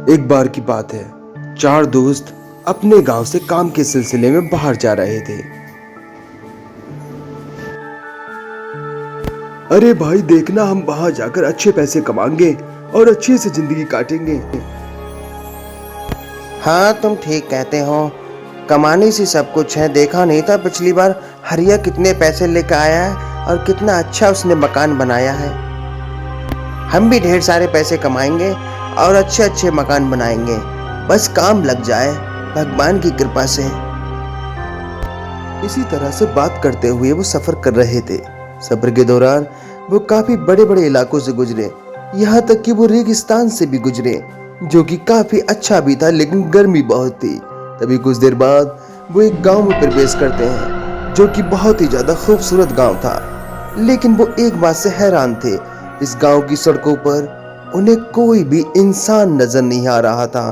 एक बार की बात है, चार दोस्त अपने गांव से काम के सिलसिले में बाहर जा रहे थे। अरे भाई देखना, हम वहां जाकर अच्छे पैसे कमाएंगे और अच्छे से जिंदगी काटेंगे। हाँ तुम ठीक कहते हो, कमाने से सब कुछ है। देखा नहीं था पिछली बार हरिया कितने पैसे लेकर आया है और कितना अच्छा उसने मकान बनाया है। हम भी ढेर सारे पैसे कमाएंगे और अच्छे अच्छे मकान बनाएंगे, बस काम लग जाए भगवान की कृपा से। इसी तरह से बात करते हुए वो सफर कर रहे थे। सफर के दौरान वो काफी बड़े बड़े इलाकों से गुजरे, यहाँ तक कि वो रेगिस्तान से भी गुजरे, जो कि काफी अच्छा भी था, लेकिन गर्मी बहुत थी। तभी कुछ देर बाद वो एक गांव में प्रवेश करते हैं, जो कि बहुत ही ज्यादा खूबसूरत गांव था। लेकिन वो एक बात से हैरान थे, इस गांव की सड़कों पर उन्हें कोई भी इंसान नजर नहीं आ रहा था।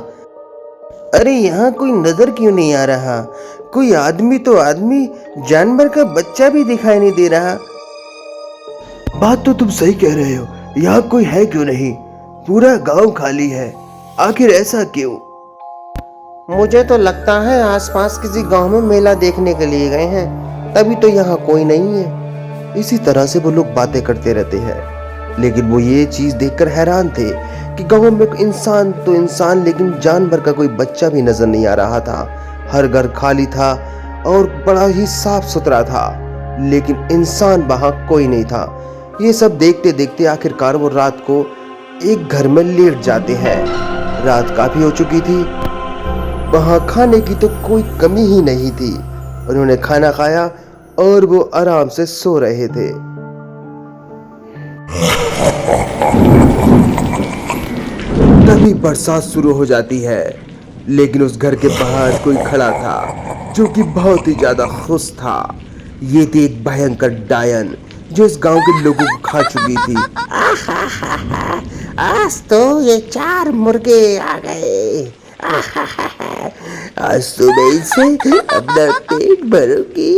अरे यहाँ कोई नजर क्यों नहीं आ रहा? कोई आदमी तो आदमी, जानवर का बच्चा भी दिखाई नहीं दे रहा। बात तो तुम सही कह रहे हो, यहाँ कोई है क्यों नहीं? पूरा गांव खाली है, आखिर ऐसा क्यों? मुझे तो लगता है आसपास किसी गांव में मेला देखने के लिए गए हैं, तभी तो यहाँ कोई नहीं है। इसी तरह से वो लोग बातें करते रहते हैं, लेकिन वो ये चीज देखकर हैरान थे कि गांव में इंसान तो इंसान, लेकिन जानवर का कोई बच्चा भी नजर नहीं आ रहा था। हर घर खाली था और बड़ा ही साफ सुथरा था, लेकिन इंसान वहां कोई नहीं था। ये सब देखते देखते आखिरकार वो रात को एक घर में लेट जाते हैं। रात काफी हो चुकी थी, वहां खाने की तो कोई कमी ही नहीं थी। उन्होंने खाना खाया और वो आराम से सो रहे थे। तभी बरसात शुरू हो जाती है, लेकिन उस घर के बाहर कोई खड़ा था जो कि बहुत ही ज्यादा खुश था। ये थी एक भयंकर डायन जो इस गांव के लोगों को खा चुकी थी। आज तो ये 4 मुर्गे आ गए। आज तो मैं इसे अपना पेट भरूंगी।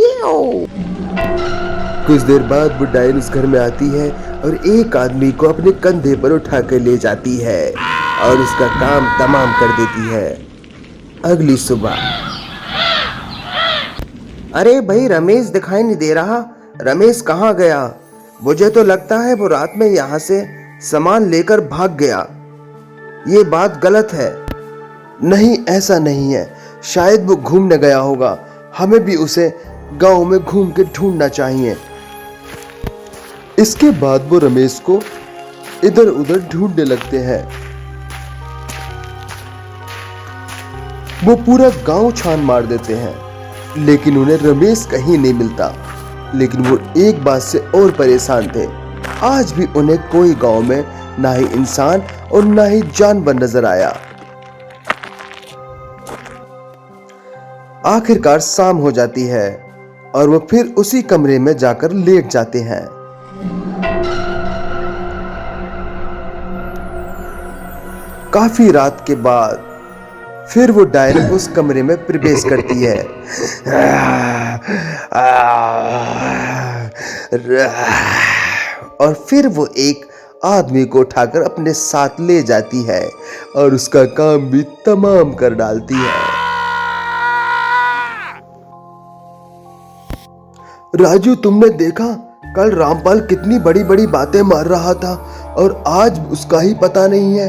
कुछ देर बाद वो डायन उस घर में आती है और एक आदमी को अपने कंधे पर उठा कर ले जाती है और उसका काम तमाम कर देती है। अगली सुबह, अरे भाई रमेश दिखाई नहीं दे रहा, रमेश कहाँ गया? मुझे तो लगता है वो रात में यहाँ से सामान लेकर भाग गया। ये बात गलत है। नहीं ऐसा नहीं है, शायद वो घूमने गया होगा। हमें भी उसे गांव में घूम के ढूंढना चाहिए। इसके बाद वो रमेश को इधर उधर ढूंढने लगते हैं। वो पूरा गांव छान मार देते हैं, लेकिन उन्हें रमेश कहीं नहीं मिलता। लेकिन वो एक बात से और परेशान थे, आज भी उन्हें कोई गांव में ना ही इंसान और ना ही जानवर नजर आया। आखिरकार शाम हो जाती है और वो फिर उसी कमरे में जाकर लेट जाते हैं। काफी रात के बाद फिर वो डायन उस कमरे में प्रवेश करती है। और फिर वो एक आदमी को उठाकर अपने साथ ले जाती है और उसका काम भी तमाम कर डालती है। राजू, तुमने देखा कल रामपाल कितनी बड़ी बड़ी बातें मार रहा था और आज उसका ही पता नहीं है।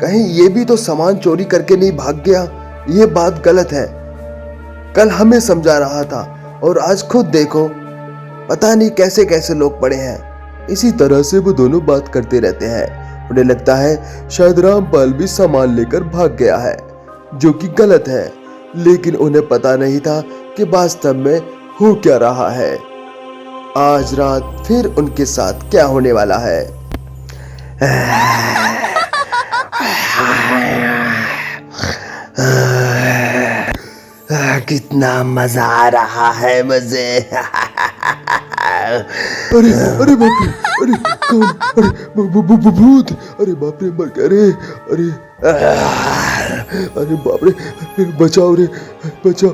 कहीं ये भी तो सामान चोरी करके नहीं भाग गया? ये बात गलत है। कल हमें समझा रहा था और आज खुद देखो, पता नहीं कैसे कैसे लोग पड़े हैं। इसी तरह से वो दोनों बात करते रहते हैं। उन्हें लगता है शायद रामपाल भी सामान लेकर भाग गया है, जो कि गलत है। लेकिन उन्हें पता नहीं था कि वास्तव में हो क्या रहा है। आज रात फिर उनके साथ क्या होने वाला है। कितना मजा आ रहा है मुझे। अरे अरे बाप रे, अरे कौन? अरे भूत! अरे बाप रे, मर गया रे! अरे अरे बाप रे, बचाओ रे, बचाओ!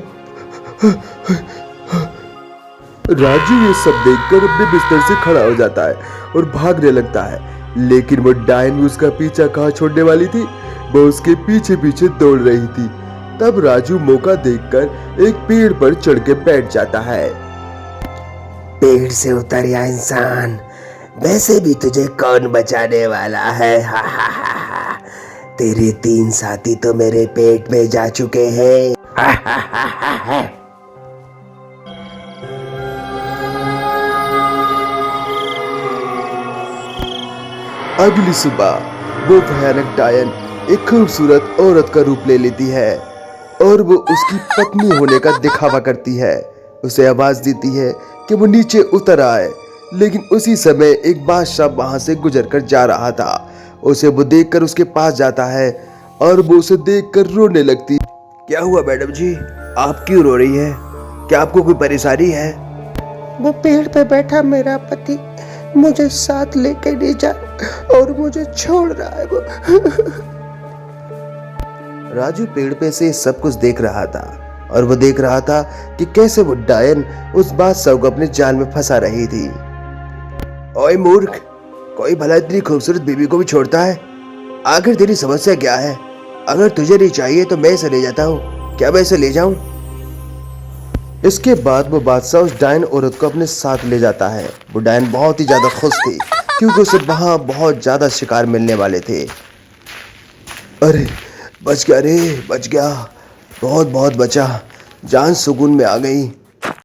राजू ये सब देखकर अपने बिस्तर से खड़ा हो जाता है और भागने लगता है, लेकिन वो डायन भी उसका पीछा कहाँ छोड़ने वाली थी। वो उसके पीछे पीछे दौड़ रही थी। तब राजू मौका देखकर एक पेड़ पर चढ़ के बैठ जाता है। पेड़ से उतर या इंसान, वैसे भी तुझे कौन बचाने वाला है? हा हा हा हा। तेरे 3 साथी तो मेरे पेट में जा चुके हैं। हा हा हा हा हा। अगली सुबह वो भयानक डायन एक खूबसूरत औरत का रूप ले लेती है और वो उसकी पत्नी होने का दिखावा करती है। उसे आवाज देती है कि वो नीचे उतर आए, लेकिन उसी समय एक बादशाह वहां से गुजरकर जा रहा था। उसे वो देखकर उसके पास जाता है और वो उसे देखकर रोने लगती। क्या हुआ मैडम जी, आप क्यों रो रही है? क्या आपको कोई परेशानी है? वो पेड़ पे बैठा मेरा पति मुझे साथ लेके नहीं जा और मुझे छोड़ रहा है वो। राजू पेड़ पे से सब कुछ देख रहा था और वो देख रहा था कि कैसे वो डायन उस बादशाह को अपने जाल में फंसा रही थी। ओए मूर्ख, कोई भला इतनी खूबसूरत बीवी को भी छोड़ता है? आखिर तेरी समस्या क्या है? अगर तुझे नहीं चाहिए तो मैं इसे ले जाता हूँ। क्या मैं इसे ले जाऊं? इसके बाद वो बादशाह उस डायन औरत को अपने साथ ले जाता है। वो डायन बहुत ही ज्यादा खुश थी क्योंकि उसे वहां बहुत ज्यादा शिकार मिलने वाले थे। अरे बच गया रे, बच गया, बहुत बहुत बचा, जान सुकून में आ गई।